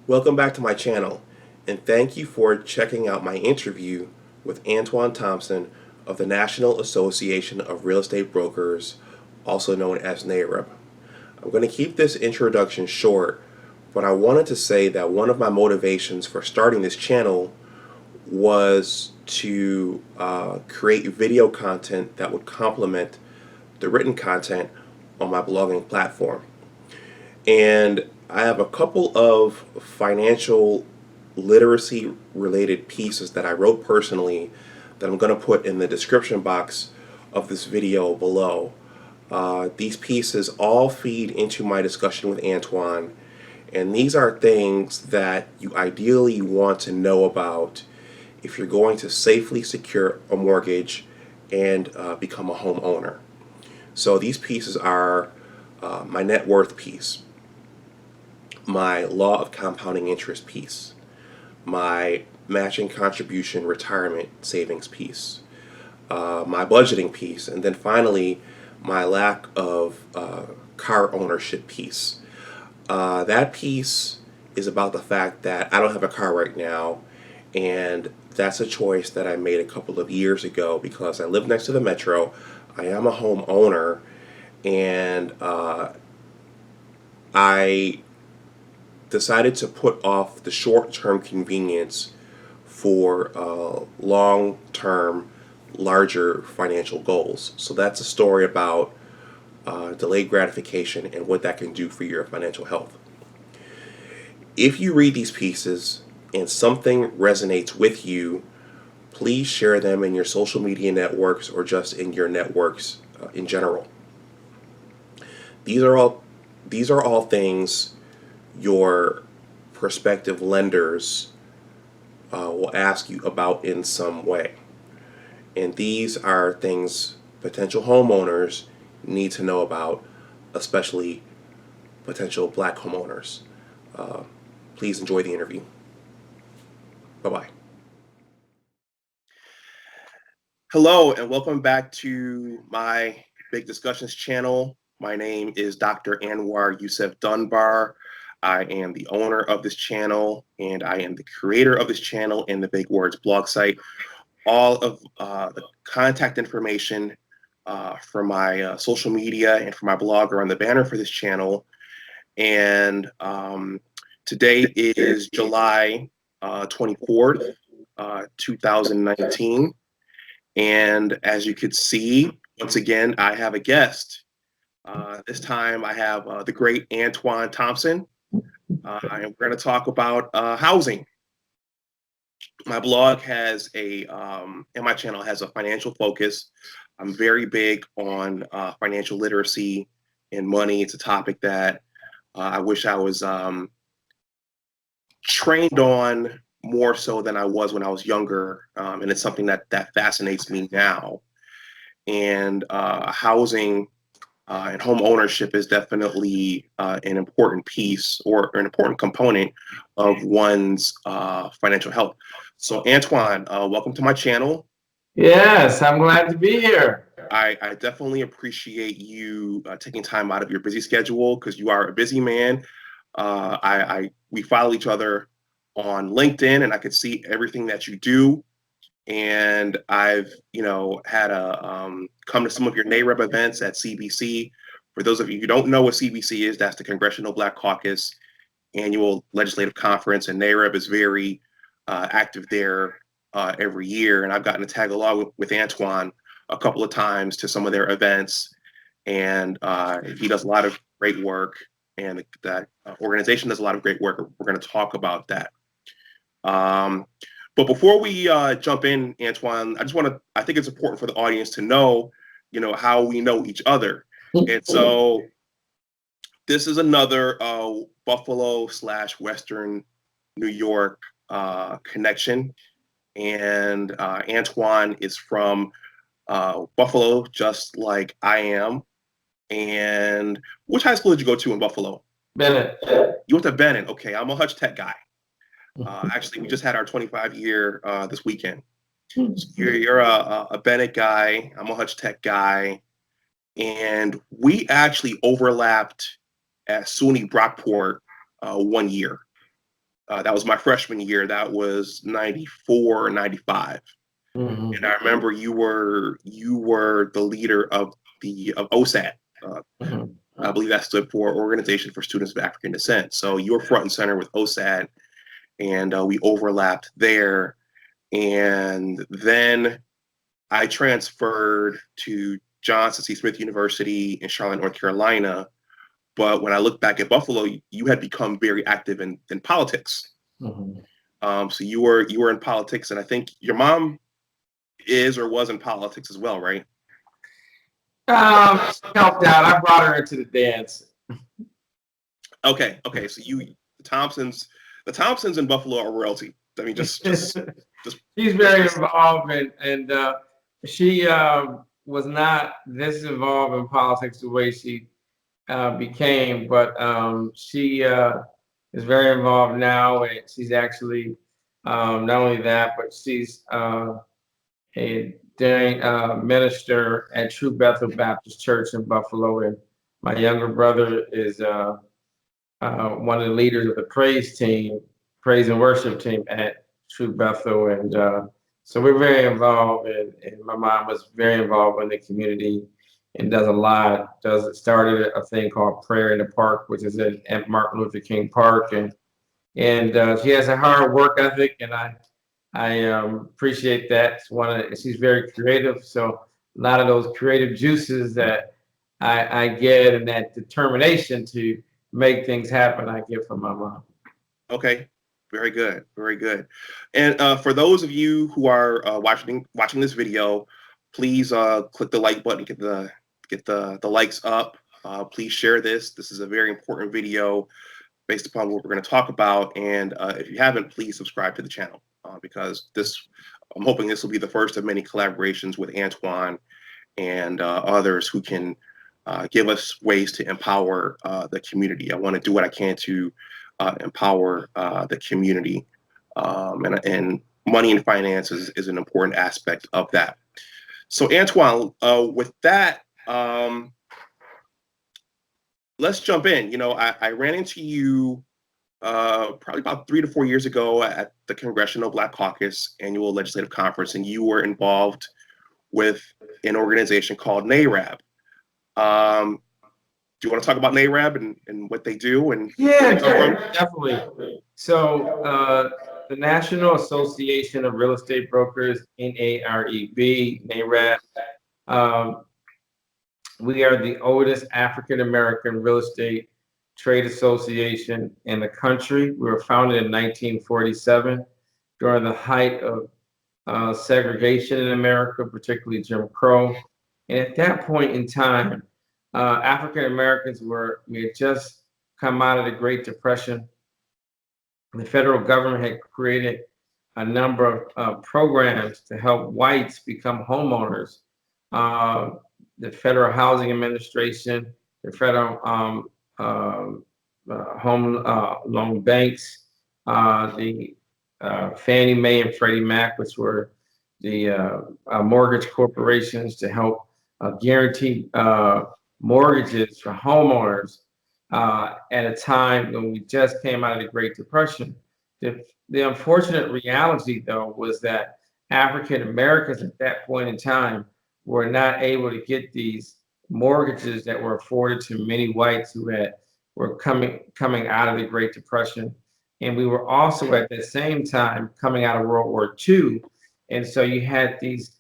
Welcome back to my channel, and thank you for checking out my interview with Antoine Thompson of the National Association of Real Estate Brokers, also known as NAREB. I'm going to keep this introduction short, but I wanted to say that one of my motivations for starting this channel was to create video content that would complement the written content on my blogging platform. And I have a couple of financial literacy related pieces that I wrote personally that I'm going to put in the description box of this video below. These pieces all feed into my discussion with Antoine, and these are things that you ideally want to know about if you're going to safely secure a mortgage and become a homeowner. So these pieces are my net worth piece, my law of compounding interest piece, my matching contribution retirement savings piece, my budgeting piece, and then finally my lack of car ownership piece. That piece is about the fact that I don't have a car right now, and that's a choice that I made a couple of years ago because I live next to the metro. I am a homeowner, and I decided to put off the short-term convenience for long-term, larger financial goals. So that's a story about delayed gratification and what that can do for your financial health. If you read these pieces and something resonates with you, please share them in your social media networks or just in your networks in general. These are all things your prospective lenders will ask you about in some way. And these are things potential homeowners need to know about, especially potential black homeowners. Uh, please enjoy the interview. Bye-bye. Hello, and welcome back to my Big Discussions channel. My name is Dr. Anwar Youssef Dunbar. I am the owner of this channel, and I am the creator of this channel and the Big Words blog site. All of the contact information for my social media and for my blog are on the banner for this channel. And today is July 24th, 2019. And as you could see, once again, I have a guest. This time I have the great Antoine Thompson, and we're going to talk about housing. My blog has and my channel has a financial focus. I'm very big on financial literacy and money. It's a topic that I wish I was trained on more so than I was when I was younger, and it's something that fascinates me now. And housing and home ownership is definitely an important piece or an important component of one's financial health. So Antoine, welcome to my channel. Yes, I'm glad to be here. I definitely appreciate you taking time out of your busy schedule because you are a busy man. We follow each other on LinkedIn, and I could see everything that you do. And I've had a come to some of your NAREB events at CBC. For those of you who don't know what CBC is, that's the Congressional Black Caucus annual legislative conference, and NAREB is very active there every year. And I've gotten to tag along with Antoine a couple of times to some of their events, and he does a lot of great work, and that organization does a lot of great work. We're going to talk about that. But before we jump in, Antoine, I think it's important for the audience to know, how we know each other. And so this is another Buffalo/Western New York connection. And Antoine is from Buffalo, just like I am. And which high school did you go to in Buffalo? Bennett. You went to Bennett. Okay, I'm a Hutch Tech guy. Actually, we just had our 25-year this weekend. So you're a Bennett guy. I'm a Hutch Tech guy. And we actually overlapped at SUNY Brockport 1 year. That was my freshman year. That was 94, 95. Mm-hmm. And I remember you were the leader of OSAT. Mm-hmm. I believe that stood for Organization for Students of African Descent. So you were front and center with OSAT, and we overlapped there. And then I transferred to Johnson C. Smith University in Charlotte, North Carolina. But when I look back at Buffalo, you had become very active in politics. Mm-hmm. So you were in politics, and I think your mom is or was in politics as well, right? She helped out. I brought her into the dance. Okay. So the Thompsons in Buffalo are royalty. I mean, just She's very involved, and she was not this involved in politics the way she became, but she is very involved now, and she's actually not only that, but she's a minister at True Bethel Baptist Church in Buffalo, and my younger brother is one of the leaders of the praise and worship team at True Bethel, and so we're very involved, and my mom was very involved in the community and does a lot. Started a thing called Prayer in the Park, which is at Martin Luther King Park, and she has a hard work ethic, and I appreciate that. She's very creative, so a lot of those creative juices that I get and that determination to make things happen, I get from my mom. Okay. Very good. Very good. And for those of you who are watching this video, please click the like button, get the likes up. Please share this. This is a very important video based upon what we're going to talk about. And if you haven't, please subscribe to the channel because I'm hoping this will be the first of many collaborations with Antoine and others who can give us ways to empower the community. I want to do what I can to empower the community, and money and finance is an important aspect of that. So Antoine, with that, let's jump in. You know, I ran into you probably about 3 to 4 years ago at the Congressional Black Caucus annual legislative conference, and you were involved with an organization called NAREB. Do you want to talk about NAREB and what they do? And yeah, definitely. So the National Association of Real Estate Brokers, NAREB, we are the oldest African American real estate trade association in the country. We were founded in 1947 during the height of segregation in America, particularly Jim Crow. And at that point in time, African Americans we had just come out of the Great Depression. The federal government had created a number of programs to help whites become homeowners. The Federal Housing Administration, the Federal Home Loan Banks, the Fannie Mae and Freddie Mac, which were the mortgage corporations to help guarantee mortgages for homeowners at a time when we just came out of the Great Depression. The unfortunate reality, though, was that African Americans at that point in time were not able to get these mortgages that were afforded to many whites who were coming out of the Great Depression. And we were also at the same time coming out of World War II. And so you had these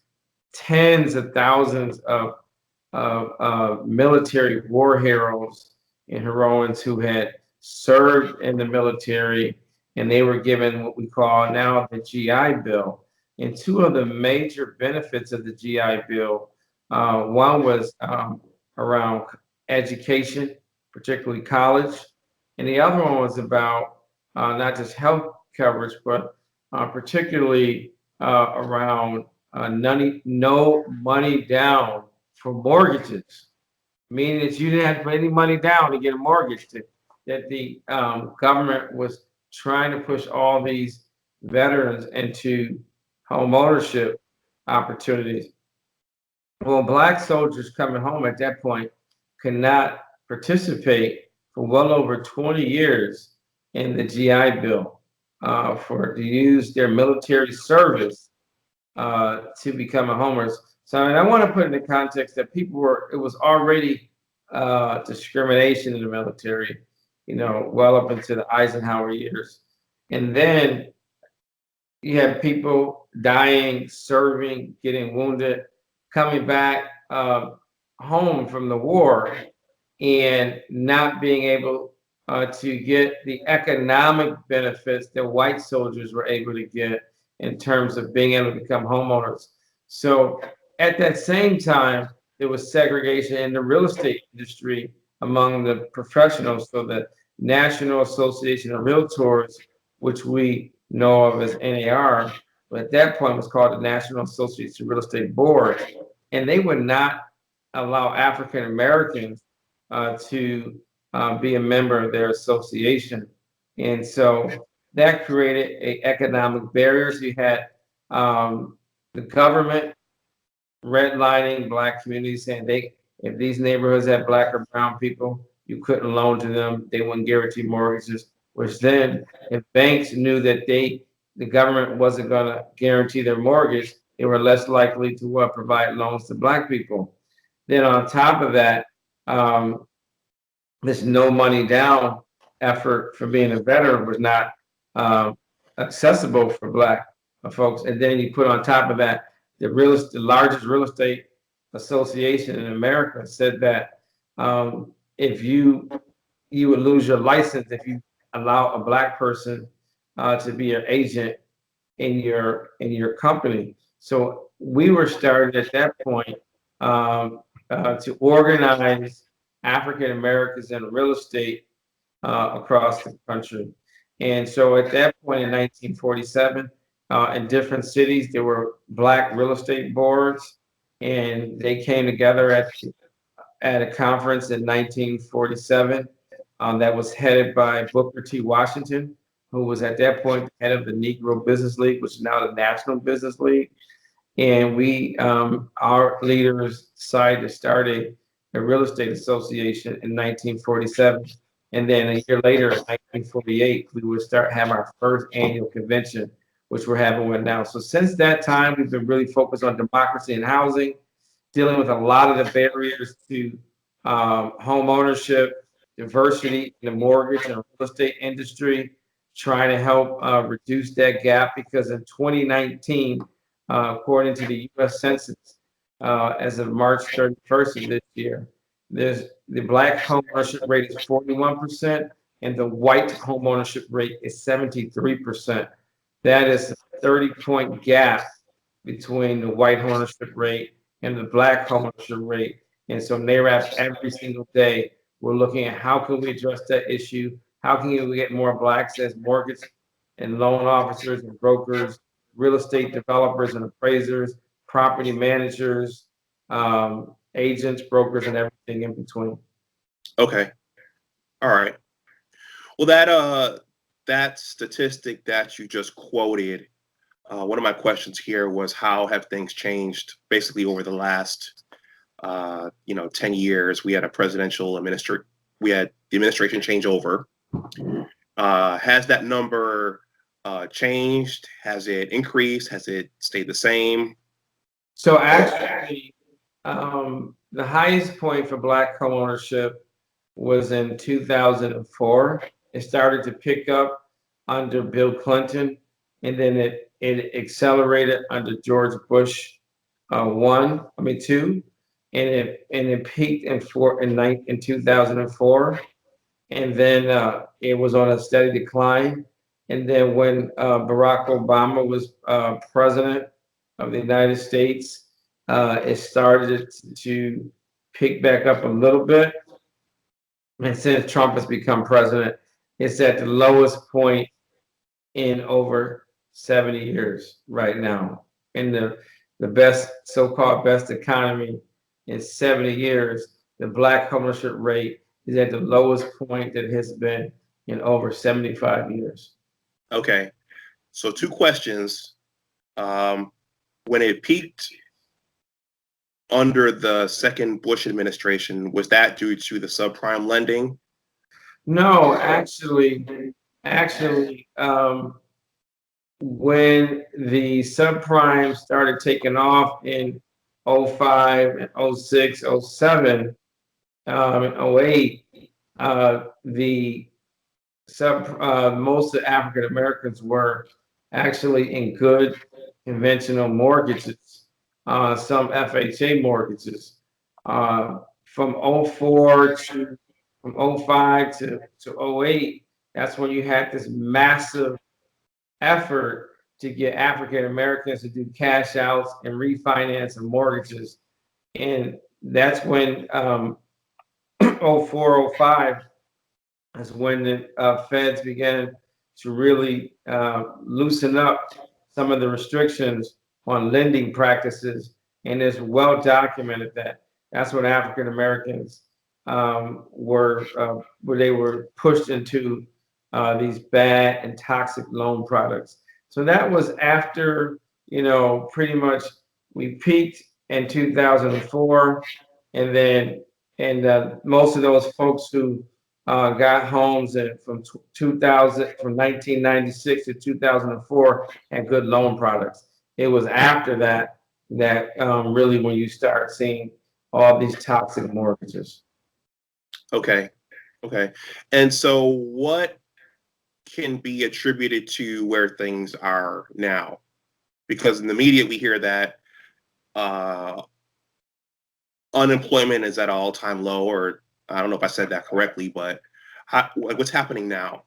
tens of thousands of military war heroes and heroines who had served in the military, and they were given what we call now the GI Bill. And two of the major benefits of the GI Bill, one was around education, particularly college, and the other one was about not just health coverage, but particularly around no money down for mortgages, meaning that you didn't have to put any money down to get a mortgage. That the government was trying to push all these veterans into home ownership opportunities. Well, Black soldiers coming home at that point could not participate for well over 20 years in the GI Bill. to use their military service to become a homeowner. So, and I want to put in the context that it was already discrimination in the military, well up into the Eisenhower years. And then you have people dying, serving, getting wounded, coming back home from the war and not being able to get the economic benefits that white soldiers were able to get in terms of being able to become homeowners. So at that same time, there was segregation in the real estate industry among the professionals. So the National Association of Realtors, which we know of as NAR, but at that point was called the National Association of Real Estate Board, and they would not allow African Americans to be a member of their association. And so that created a economic barriers. You had the government redlining Black communities, saying if these neighborhoods had Black or brown people, you couldn't loan to them. They wouldn't guarantee mortgages. Which then, if banks knew that the government wasn't going to guarantee their mortgage, they were less likely to provide loans to Black people. Then on top of that, this no money down effort for being a veteran was not accessible for Black folks. And then you put on top of that, the largest real estate association in America said that if you would lose your license if you allow a Black person to be your agent in your company. So we were started at that point to organize African Americans in real estate across the country. And so at that point in 1947, in different cities, there were Black real estate boards, and they came together at a conference in 1947 that was headed by Booker T. Washington, who was at that point the head of the Negro Business League, which is now the National Business League. And our leaders decided to start a real estate association in 1947. And then a year later, in 1948, we would start having our first annual convention, which we're having one now. So since that time, we've been really focused on democracy and housing, dealing with a lot of the barriers to home ownership, diversity in the mortgage and real estate industry, trying to help reduce that gap because in 2019, according to the U.S. Census, as of March 31st of this year, the Black homeownership rate is 41%, and the white homeownership rate is 73%. That is a 30-point gap between the white homeownership rate and the Black homeownership rate. And so NAREB every single day, we're looking at how can we address that issue? How can we get more Blacks as mortgage and loan officers and brokers, real estate developers and appraisers, property managers, agents, brokers, and everything in between. Okay. All right. Well, that statistic that you just quoted, one of my questions here was how have things changed basically over the last 10 years. We had we had the administration change over. Has that number changed? Has it increased? Has it stayed the same? So actually, the highest point for Black homeownership was in 2004. It started to pick up under Bill Clinton, and then it accelerated under George Bush 2, and it peaked in 2004, and then it was on a steady decline. And then when Barack Obama was president of the United States, it started to pick back up a little bit. And since Trump has become president, it's at the lowest point in over 70 years right now. In the best, so-called best economy in 70 years, the Black homeownership rate is at the lowest point that it has been in over 75 years. Okay. So 2 questions. When it peaked under the second Bush administration, was that due to the subprime lending? No, actually, when the subprime started taking off in '05 and '06, '07, and '08, the most of African Americans were actually in good conventional mortgages, some FHA mortgages. From '04 to from '05 to '08, that's when you had this massive effort to get African Americans to do cash outs and refinance and mortgages. And that's when '04, '05 is when the feds began to really loosen up some of the restrictions on lending practices. And it's well documented that that's when African Americans where they were pushed into these bad and toxic loan products. So that was after, pretty much we peaked in 2004, and then most of those folks who got homes from 2000, from 1996 to 2004, and good loan products. It was after that really when you start seeing all these toxic mortgages. Okay. Okay. And so what can be attributed to where things are now? Because in the media, we hear that unemployment is at an all-time low, or I don't know if I said that correctly, but what's happening now?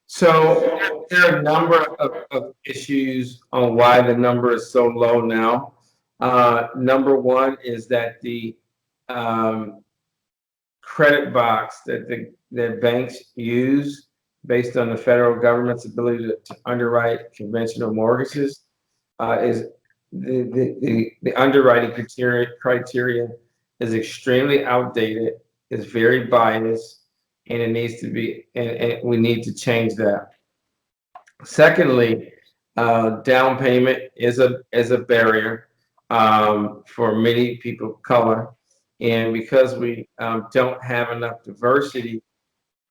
So there are a number of issues on why the number is so low now. Number one is that the credit box that banks use based on the federal government's ability to underwrite conventional mortgages is the underwriting criteria is extremely outdated, is very biased, and it needs to be, and we need to change that. Secondly, down payment is a barrier for many people of color, and because we don't have enough diversity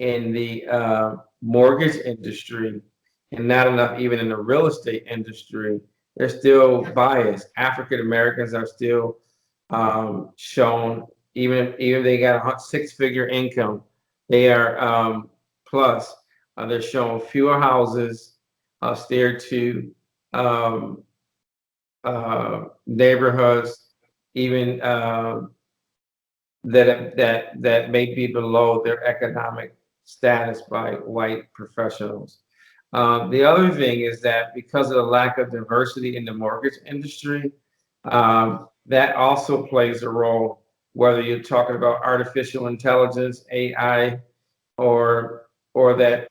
in the mortgage industry and not enough even in the real estate industry, they're still biased. African Americans are still shown, even if they got a six-figure income, they are plus they're shown fewer houses, steered to um, neighborhoods, even that may be below their economic status by white professionals. The other thing is that because of the lack of diversity in the mortgage industry, that also plays a role, whether you're talking about artificial intelligence, AI, or that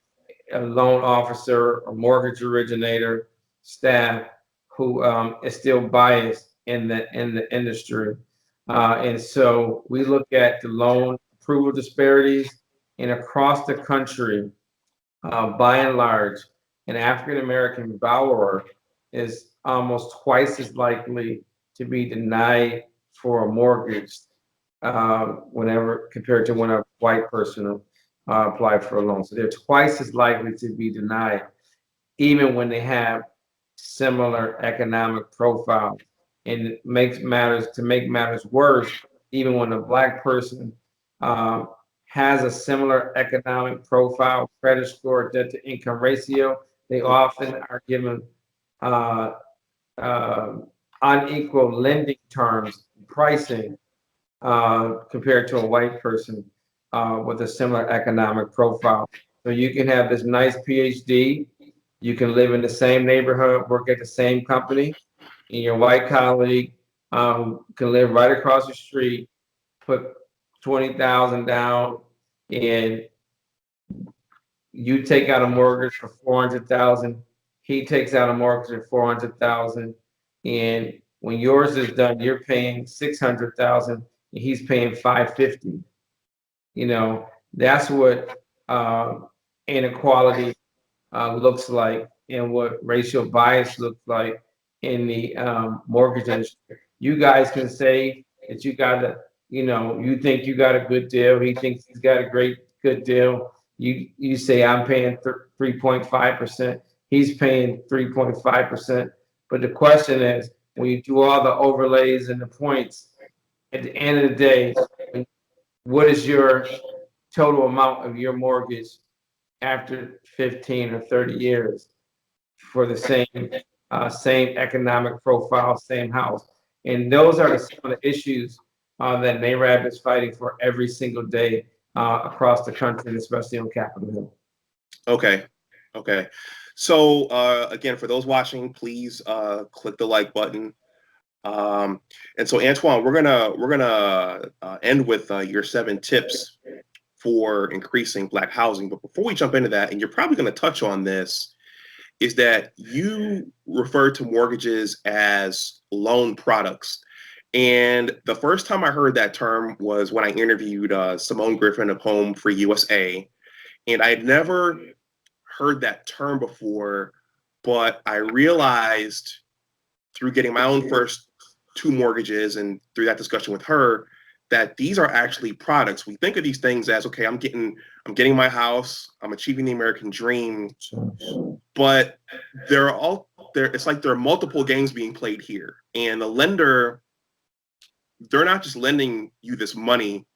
a loan officer or mortgage originator staff who is still biased in the industry. And so we look at the loan approval disparities, and across the country, by and large, an African American borrower is almost twice as likely to be denied for a mortgage whenever compared to when a white person applied for a loan. So they're twice as likely to be denied, even when they have similar economic profiles. And it makes matters worse, even when a black person has a similar economic profile, credit score, debt to income ratio, they often are given uh, uh, unequal lending terms, pricing compared to a white person with a similar economic profile. So you can have this nice PhD, you can live in the same neighborhood, work at the same company, and your white colleague can live right across the street, put 20,000 down, and you take out a mortgage for 400,000. He takes out a mortgage for 400,000, and when yours is done, you're paying 600,000, and he's paying 550. That's what inequality looks like, and what racial bias looks like in the mortgage industry. You guys can say that you think you got a good deal. He thinks he's got a good deal. You say I'm paying 3.5%. he's paying 3.5%. But the question is, when you do all the overlays and the points, at the end of the day, what is your total amount of your mortgage after 15 or 30 years for the same economic profile, same house? And those are some of the issues that NAREB is fighting for every single day across the country, and especially on Capitol Hill. Okay. Okay. So again, for those watching, please click the like button. And so Antoine, we're gonna end with your 7 tips for increasing Black housing. But before we jump into that, and you're probably going to touch on this, is that you refer to mortgages as loan products. And the first time I heard that term was when I interviewed Simone Griffin of Home for USA. And I had never heard that term before, but I realized through getting my own first 2 mortgages and through that discussion with her that these are actually products. We think of these things as, okay, I'm getting my house, I'm achieving the American dream, but it's like there are multiple games being played here. And the lender, they're not just lending you this money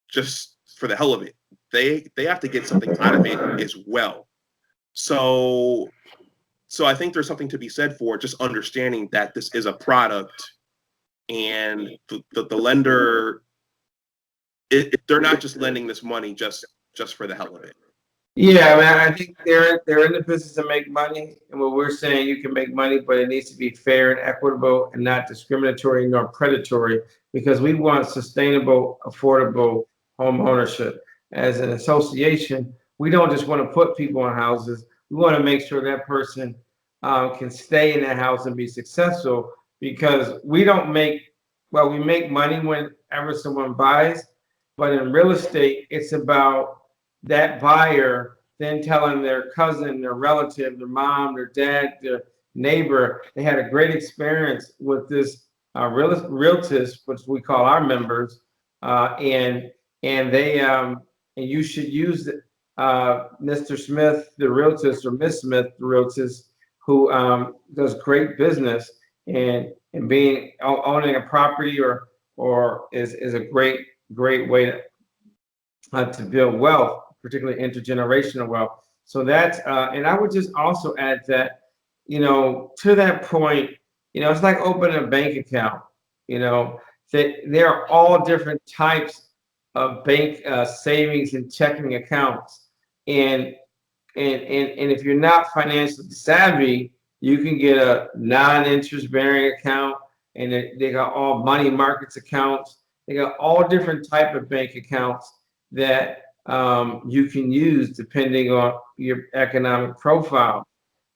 just for the hell of it. They have to get something out of it as well. So I think there's something to be said for just understanding that this is a product, and the lender, they're not just lending this money just for the hell of it. Yeah, man, I think they're in the business to make money, and what we're saying, you can make money, but it needs to be fair and equitable and not discriminatory nor predatory, because we want sustainable, affordable home ownership. As an association, we don't just want to put people in houses. We want to make sure that person can stay in that house and be successful, because we make money whenever someone buys, but in real estate, it's about that buyer then telling their cousin, their relative, their mom, their dad, their neighbor, they had a great experience with this realtors, which we call our members, and they and you should use Mr. Smith, the realtors, or Miss Smith, the realtors, who does great business, and owning a property or is a great way to build wealth, particularly intergenerational wealth. So that's and I would just also add that, to that point, it's like opening a bank account. That there are all different types of bank savings and checking accounts, and if you're not financially savvy, you can get a non-interest bearing account, and they got all money markets accounts. They got all different type of bank accounts that you can use depending on your economic profile.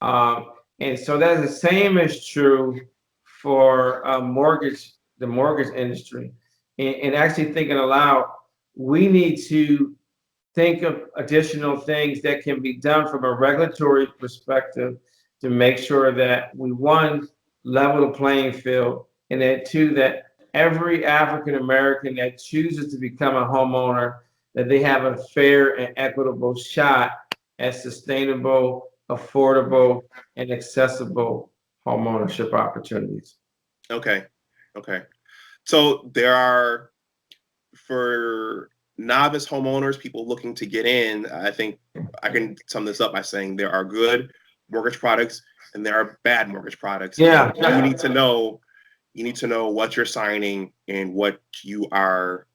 And so that's the same is true for the mortgage industry. And actually thinking aloud, we need to think of additional things that can be done from a regulatory perspective to make sure that we, one, level the playing field, and then two, that every African American that chooses to become a homeowner, that they have a fair and equitable shot at sustainable, affordable, and accessible homeownership opportunities. Okay. So there are, for novice homeowners, people looking to get in, I think I can sum this up by saying there are good mortgage products and there are bad mortgage products. Yeah. You need to know what you're signing and what you're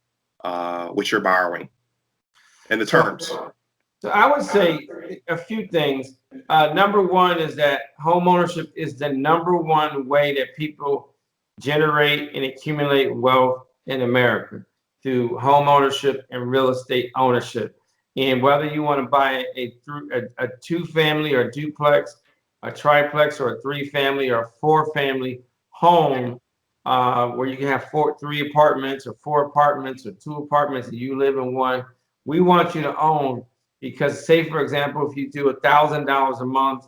borrowing and the terms. So I would say a few things. Number one is that homeownership is the number one way that people generate and accumulate wealth in America, through home ownership and real estate ownership. And whether you want to buy a 2-family or a duplex, a triplex, or a 3-family or a 4-family home, where you can have 3 apartments or 4 apartments or 2 apartments and you live in one, we want you to own. Because, say for example, if you do $1,000 a month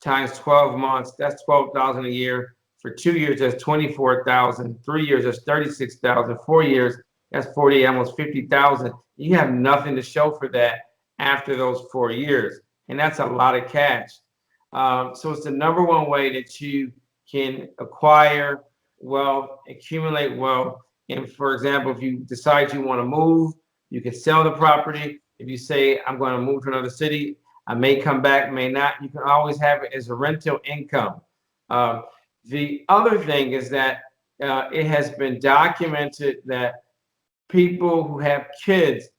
times 12 months, that's $12,000 a year. For 2 years, that's $24,000. 3 years, that's $36,000. 4 years, that's 40, almost $50,000. You have nothing to show for that after those 4 years, and that's a lot of cash. So it's the number one way that you can acquire wealth, accumulate wealth. And for example, if you decide you want to move, you can sell the property. If you say, I'm going to move to another city, I may come back, may not, you can always have it as a rental income. The other thing is that it has been documented that people who have kids,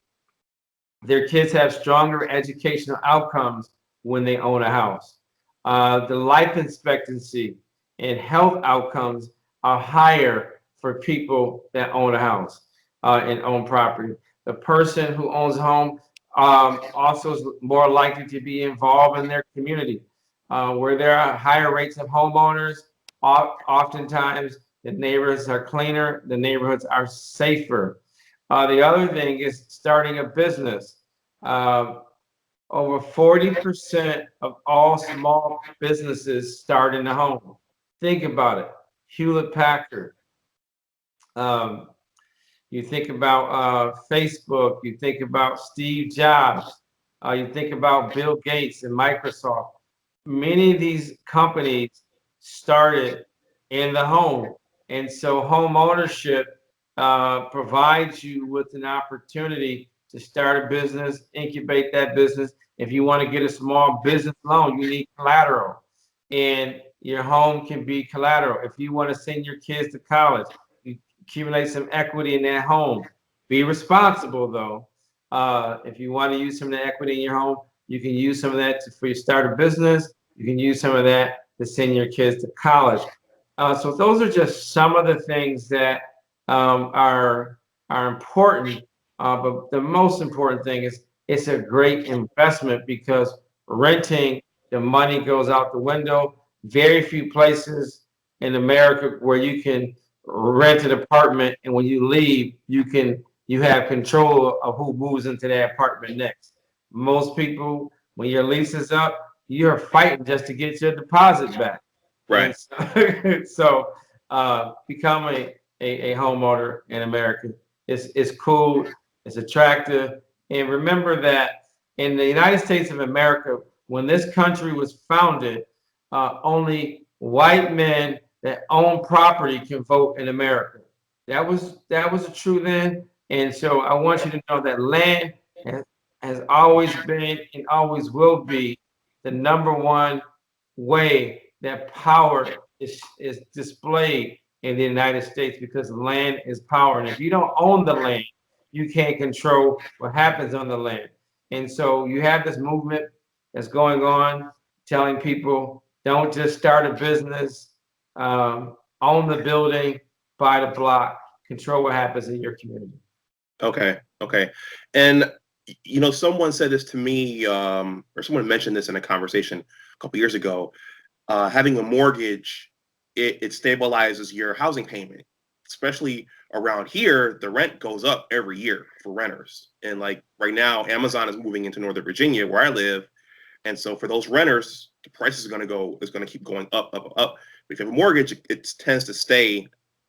their kids have stronger educational outcomes when they own a house. The life expectancy and health outcomes are higher for people that own a house and own property. The person who owns a home also is more likely to be involved in their community. Where there are higher rates of homeowners, oftentimes the neighborhoods are cleaner, the neighborhoods are safer. The other thing is starting a business. Over 40% of all small businesses start in the home. Think about it. Hewlett Packard. Um, you think about Facebook. You think about Steve Jobs. You think about Bill Gates and Microsoft. Many of these companies started in the home. And so home ownership provides you with an opportunity to start a business, incubate that business. If you want to get a small business loan, you need collateral. And your home can be collateral. If you want to send your kids to college, you accumulate some equity in that home. Be responsible though. If you want to use some of the equity in your home, you can use some of that for you start a business. You can use some of that to send your kids to college. So those are just some of the things that are important. But the most important thing is it's a great investment because renting, the money goes out the window. Very few places in America where you can rent an apartment and when you leave, you have control of who moves into that apartment next. Most people, when your lease is up, you're fighting just to get your deposit back. Right. And so, become a homeowner in America. It's cool, it's attractive. And remember that in the United States of America, when this country was founded, only white men that own property can vote in America. That was true then. And so I want you to know that land has always been and always will be the number one way that power is displayed in the United States because land is power. And if you don't own the land, you can't control what happens on the land. And so you have this movement that's going on telling people don't just start a business, own the building, buy the block, control what happens in your community. Okay. Okay. And someone said this to me, or someone mentioned this in a conversation a couple years ago. Having a mortgage, it stabilizes your housing payment, especially around here. The rent goes up every year for renters, and like right now, Amazon is moving into Northern Virginia, where I live, and so for those renters, the price is going to keep going up, up, up. But if you have a mortgage, it tends to stay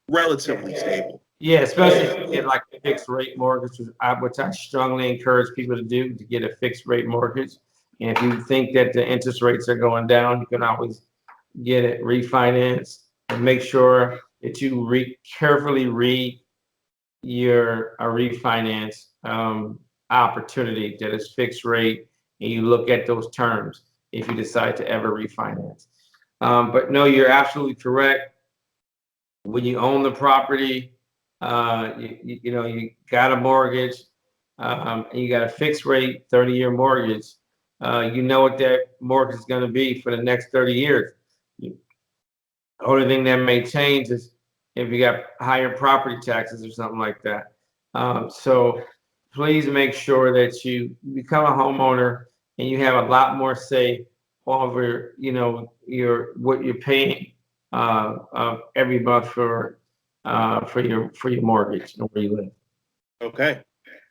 relatively stable. Yeah, especially if you get like a fixed rate mortgage, which I strongly encourage people to do, to get a fixed rate mortgage. And if you think that the interest rates are going down, you can always get it refinanced and make sure that you carefully read your refinance opportunity that is fixed rate, and you look at those terms if you decide to ever refinance. But no, you're absolutely correct. When you own the property, you got a mortgage, and you got a fixed rate 30-year mortgage. You know what that mortgage is going to be for the next 30 years. The only thing that may change is if you got higher property taxes or something like that. So please make sure that you become a homeowner and you have a lot more say over, what you're paying every month for your mortgage and where you live. Okay.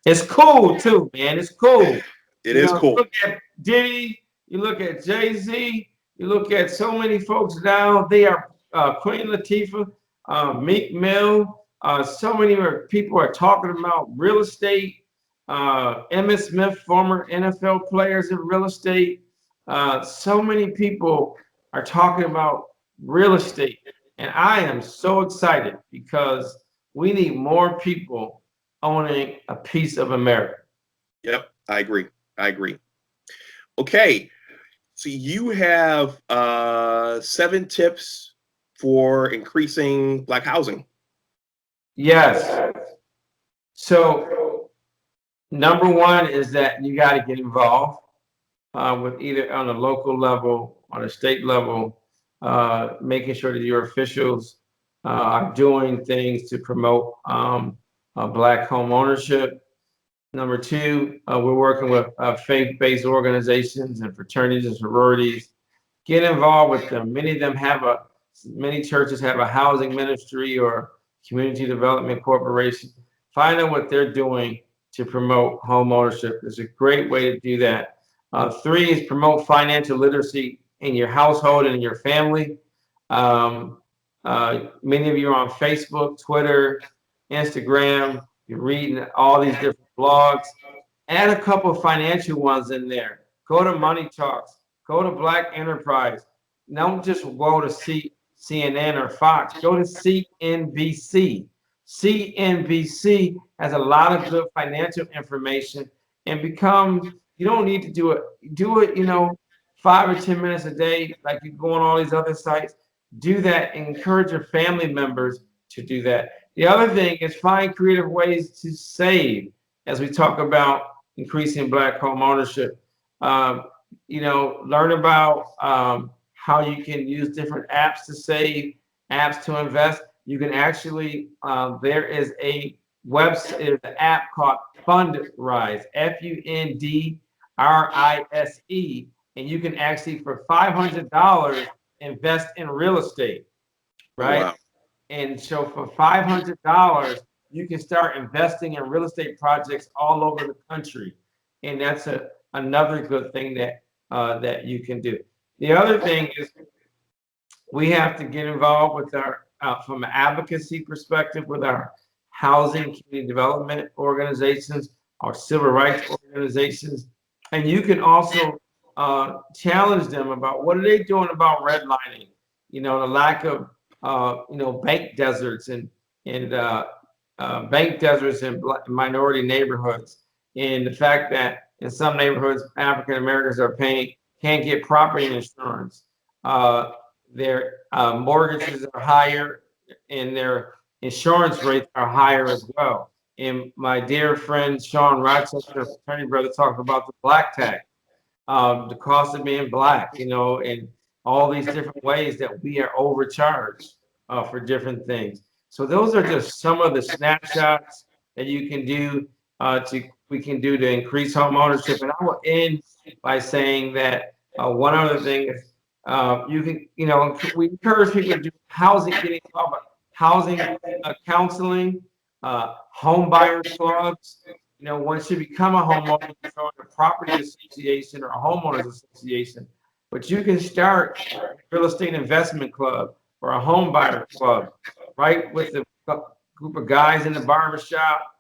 It's cool too, man. It's cool. It is cool. Look at Diddy, you look at Jay-Z, you look at so many folks now. They are Queen Latifah, Meek Mill. So many people are talking about real estate. Emmitt Smith, former NFL players in real estate. So many people are talking about real estate, and I am so excited because we need more people owning a piece of America. Yep, I agree. I agree. Okay, so you have 7 tips for increasing Black housing. Yes. So number one is that you got to get involved with either on a local level, on a state level, making sure that your officials are doing things to promote Black home ownership. Number two, we're working with faith-based organizations and fraternities and sororities. Get involved with them. Many churches have a housing ministry or community development corporation. Find out what they're doing to promote home ownership. It's a great way to do that. Three is promote financial literacy in your household and in your family. Many of you are on Facebook, Twitter, Instagram. You're reading all these different blogs. Add a couple of financial ones in there. Go to Money Talks. Go to Black Enterprise. Don't just go to CNN or Fox. Go to CNBC. CNBC has a lot of good financial information, and you don't need to do it, 5 or 10 minutes a day, like you go on all these other sites. Do that and encourage your family members to do that. The other thing is find creative ways to save as we talk about increasing Black home ownership. Learn about how you can use different apps to save, apps to invest. You can actually, there is an app called Fundrise, Fundrise, and you can actually, for $500, invest in real estate, Oh, right? wow. And so for $500, you can start investing in real estate projects all over the country, and that's another good thing that you can do. The other thing is we have to get involved with our from an advocacy perspective with our housing community development organizations, our civil rights organizations, and you can also challenge them about what are they doing about redlining, the lack of bank deserts and bank deserts in minority neighborhoods, and the fact that in some neighborhoods African Americans can't get property insurance. Their mortgages are higher and their insurance rates are higher as well. And my dear friend Sean Rochester, attorney brother, talked about the black tax, the cost of being black, and all these different ways that we are overcharged for different things. So those are just some of the snapshots that you can do to increase home ownership. And I will end by saying that one other thing is we encourage people to do getting involved with housing counseling, home buyer clubs. Once you become a homeowner, you join a property association or a homeowners association, but you can start a real estate investment club or a home buyer club, right? With a group of guys in the barbershop,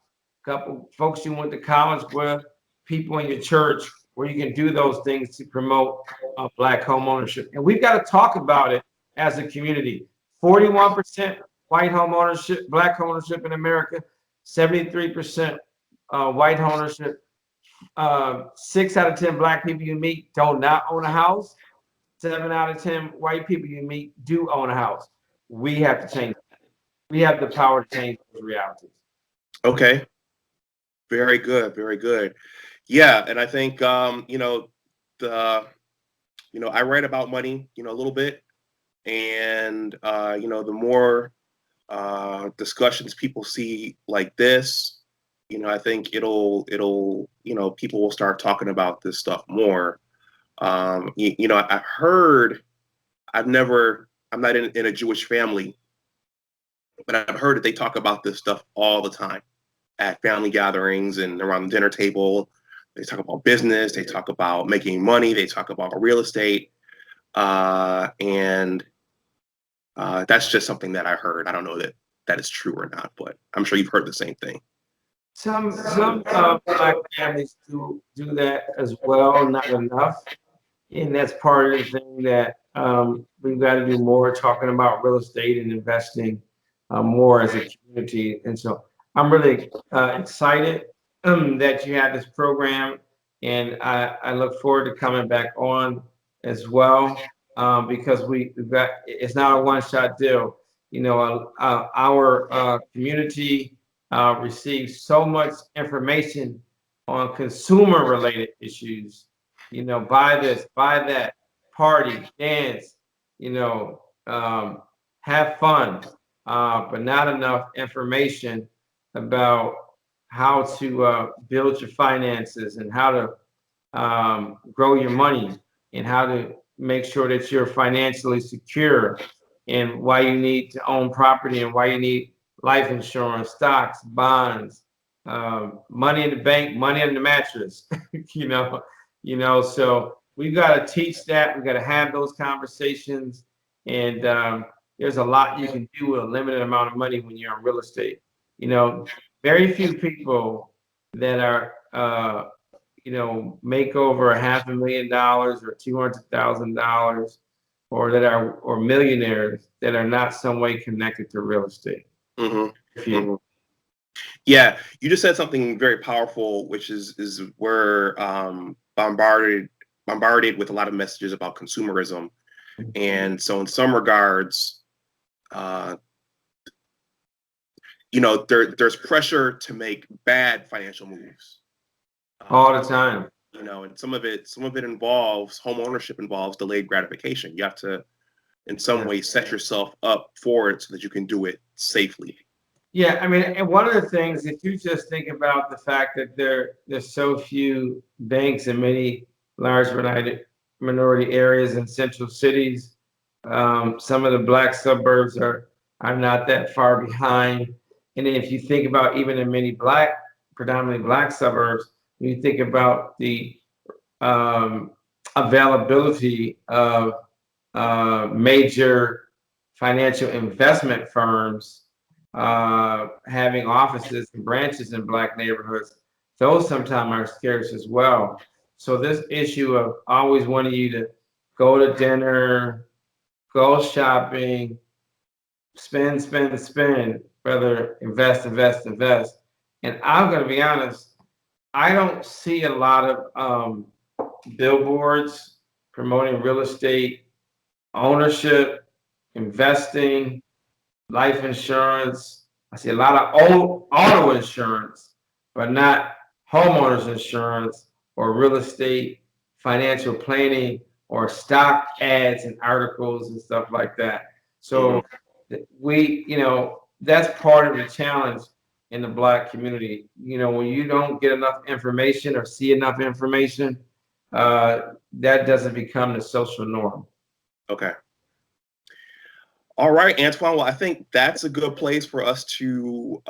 a couple folks you went to college with, people in your church, where you can do those things to promote Black home ownership. And we've got to talk about it as a community. 41% white home ownership, Black home ownership in America, 73% white ownership. 6 out of 10 Black people you meet do not own a house. 7 out of 10 white people you meet do own a house. We have to change that. We have the power to change those realities. Okay. Very good. Very good. Yeah, and I think I write about money, a little bit, and the more discussions people see like this, I think people will start talking about this stuff more. I've heard, I'm not in a Jewish family, but I've heard that they talk about this stuff all the time at family gatherings and around the dinner table. They talk about business, they talk about making money, they talk about real estate. And that's just something that I heard. I don't know that is true or not, but I'm sure you've heard the same thing. Some Black families do that as well, not enough. And that's part of the thing that we've got to do more talking about real estate and investing more as a community. And so I'm really excited that you have this program, and I look forward to coming back on as well because we've got it's not a one-shot deal. You know, our community receives so much information on consumer-related issues, you know, buy this, buy that, party, dance, you know, have fun, but not enough information about how to build your finances and how to grow your money and how to make sure that you're financially secure and why you need to own property and why you need life insurance, stocks, bonds, money in the bank, money in the mattress, you know, so we've got to teach that. We've got to have those conversations. And there's a lot you can do with a limited amount of money when you're in real estate. You know, very few people that are, you know, make over $500,000 or $200,000 or that are, or millionaires that are not some way connected to real estate. Mm-hmm. Mm-hmm. Yeah, you just said something very powerful, which is we're bombarded with a lot of messages about consumerism, and so in some regards, you know, there's pressure to make bad financial moves all the time. You know, and some of it involves home ownership, involves delayed gratification. You have to, in some way, set yourself up for it so that you can do it safely. Yeah, I mean, and one of the things, if you just think about the fact that there's so few banks in many large minority areas in central cities, some of the black suburbs are not that far behind. And if you think about even in many predominantly black suburbs, when you think about the availability of major financial investment firms having offices and branches in black neighborhoods, those sometimes are scarce as well. So this issue of always wanting you to go to dinner, go shopping, spend, rather invest. And I'm going to be honest, I don't see a lot of billboards promoting real estate ownership, investing, life insurance. I see a lot of old auto insurance, but not homeowners insurance or real estate financial planning or stock ads and articles and stuff like that. So we, you know, that's part of the challenge in the black community. You know, when you don't get enough information or see enough information, that doesn't become the social norm. Okay. All right, Antoine. Well, I think that's a good place for us to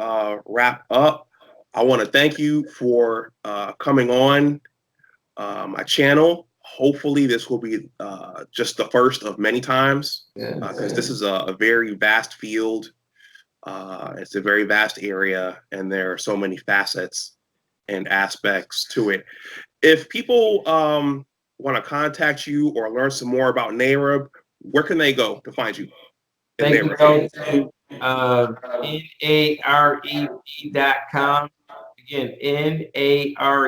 wrap up. I want to thank you for coming on my channel. Hopefully, this will be just the first of many times, because this is a very vast field. It's a very vast area, and there are so many facets and aspects to it. If people want to contact you or learn some more about NAREB, where can they go to find you? They can go to NAREB.com. Again,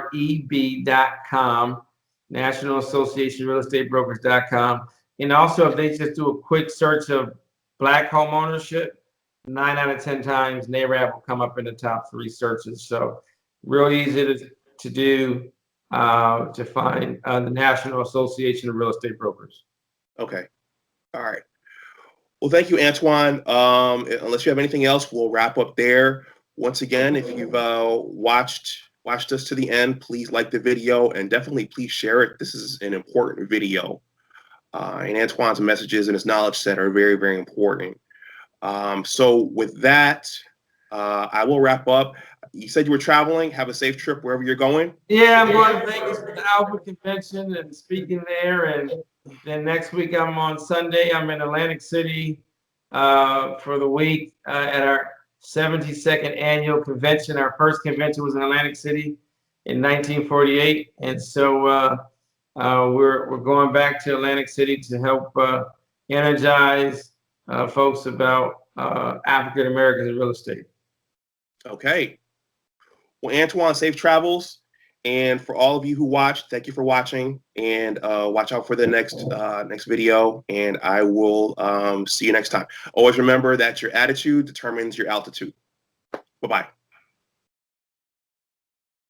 NAREB.com, National Association Real Estate Brokers.com. And also, if they just do a quick search of Black home ownership, 9 out of 10 times NAREB will come up in the top 3 searches. So, real easy to do to find the National Association of Real Estate Brokers. Okay. All right. Well, thank you, Antoine. Unless you have anything else, we'll wrap up there. Once again, if you've watched us to the end, please like the video and definitely please share it. This is an important video. And Antoine's messages and his knowledge set are very, very important. So with that, I will wrap up. You said you were traveling. Have a safe trip wherever you're going. Yeah, I'm going to Vegas for the Alpha Convention and speaking there. And then next week, I'm on Sunday. I'm in Atlantic City for the week at our 72nd annual convention. Our first convention was in Atlantic City in 1948. And so We're going back to Atlantic City to help energize folks about African Americans in real estate. Okay. Well, Antoine, safe travels. And for all of you who watched, thank you for watching. And watch out for the next video. And I will see you next time. Always remember that your attitude determines your altitude. Bye-bye.